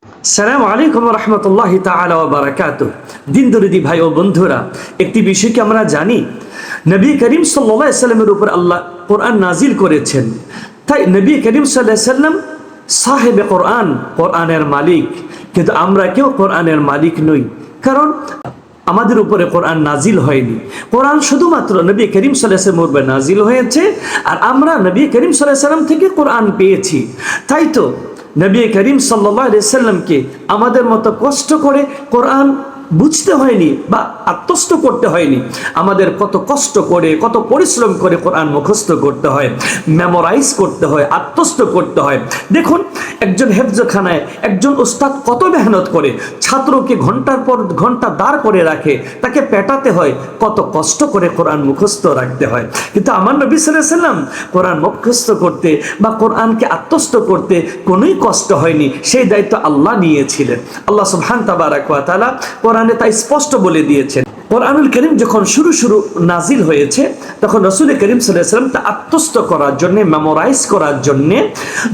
আসসালামু আলাইকুম ওয়া রাহমাতুল্লাহি তাআলা ওয়া বারাকাতুহু। দিনদরদি ভাই ও বন্ধুরা, একটি বিষয়কে আমরা জানি, নবী করিম সাল্লাল্লাহু আলাইহি সাল্লামের উপর আল্লাহ কোরআন নাজিল করেছেন। তাই নবী করিম সাল্লাল্লাহু আলাইহি সাল্লাম সাহেবে কোরআন, কোরআনের মালিক। কিন্তু আমরা কেউ কোরআনের মালিক নই, কারণ আমাদের উপরে কোরআন নাজিল হয়নি। কোরআন শুধুমাত্র নবী করিম সাল্লাল্লাহু আলাইহি ওয়াসাল্লামের উপরে নাজিল হয়েছে, আর আমরা নবী করিম সাল্লাল্লাহু আলাইহি ওয়াসাল্লাম থেকে কোরআন পেয়েছি। তাই তো নবী করিম সাল্লাল্লাহু আলাইহি ওয়াসাল্লামকে আমাদের মতো কষ্ট করে কোরআন বুঝতে হয়নি বা আত্মস্থ করতে হয়নি। আমাদের কত কষ্ট করে, কত পরিশ্রম করে কোরআন মুখস্থ করতে হয়, মেমোরাইজ করতে হয়, আত্মস্থ করতে হয়। দেখুন, একজন হেফজখানায় একজন উস্তাদ কত মেহনত করে, ছাত্রকে ঘন্টার পর ঘন্টা দাঁড় করে রাখে, তাকে পেটাতে হয়, কত কষ্ট করে কোরআন মুখস্থ রাখতে হয়। কিন্তু আমার নবী সাল্লাল্লাহু আলাইহি ওয়াসাল্লাম কোরআন মুখস্থ করতে বা কোরআনকে আত্মস্থ করতে কোনোই কষ্ট হয়নি। সেই দায়িত্ব আল্লাহ নিয়েছিলেন। আল্লাহ সুবহানাহু তাবারাক ওয়া তাআলা কোরআনে তাই স্পষ্ট বলে দিয়েছেন। কোরআনুল কারীম যখন শুরু নাজিল হয়েছে, তখন রাসূল করিম সাল্লাল্লাহু আলাইহি ওয়াসাল্লাম তা আত্মস্থ করার জন্য, মেমোরাইজ করার জন্য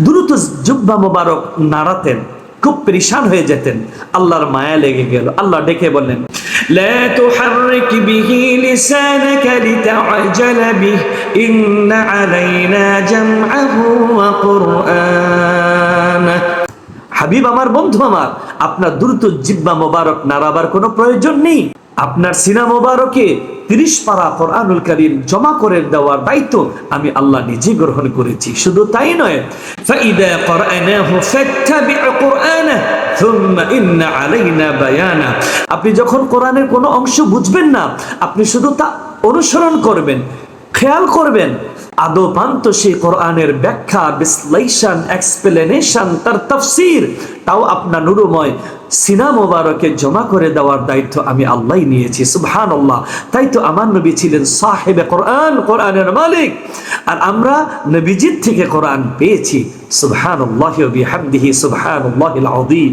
দ্রুত জুব্বা মোবারক নাড়াতেন, খুব পরেশান হয়ে যেতেন। আল্লাহর মায়া লেগে গেল। আল্লাহ ডেকে বললেন, লা তুহাররিক বিহি লিসানাকা লিতা'জালা বিহি ইন্না আলাইনা জামআহু ওয়া কুরআনা। হাবিব আমার, বন্ধু আমার, আপনার দ্রুত জিহ্বা মোবারক নাড়াবার কোনো প্রয়োজন নেই। আপনার সিনা মোবারকে 30 পারা কোরআনুল কারীম জমা করে দেওয়ার দায়িত্ব আমি আল্লাহ নিজে গ্রহণ করেছি। শুধু তাই নয়, ফাইদা ক্বরানাহু ফাত্তাবি' কুরআনাহু থুম্মা ইন্না আলাইনা বায়ানা। আপনি যখন কোরআনের কোনো অংশ বুঝবেন না, আপনি শুধু তা অনুসরণ করবেন, খেয়াল করবেন। আদৌপান্ত সেই কোরআনের ব্যাখ্যা, বিশ্লেষণ, এক্সপ্লেনেশন, তার তাফসীর তাও আপনার নুরময় সিনা মোবারকে জমা করে দেওয়ার দায়িত্ব আমি আল্লাহই নিয়েছি। সুবহানাল্লাহ। তাই তো আমার নবী ছিলেন সাহেবে কোরআন, কোরআনের মালিক, আর আমরা নবীজির থেকে কোরআন পেয়েছি। সুবহানাল্লাহি ওয়া বিহামদিহি, সুবহানাল্লাহিল আযীম।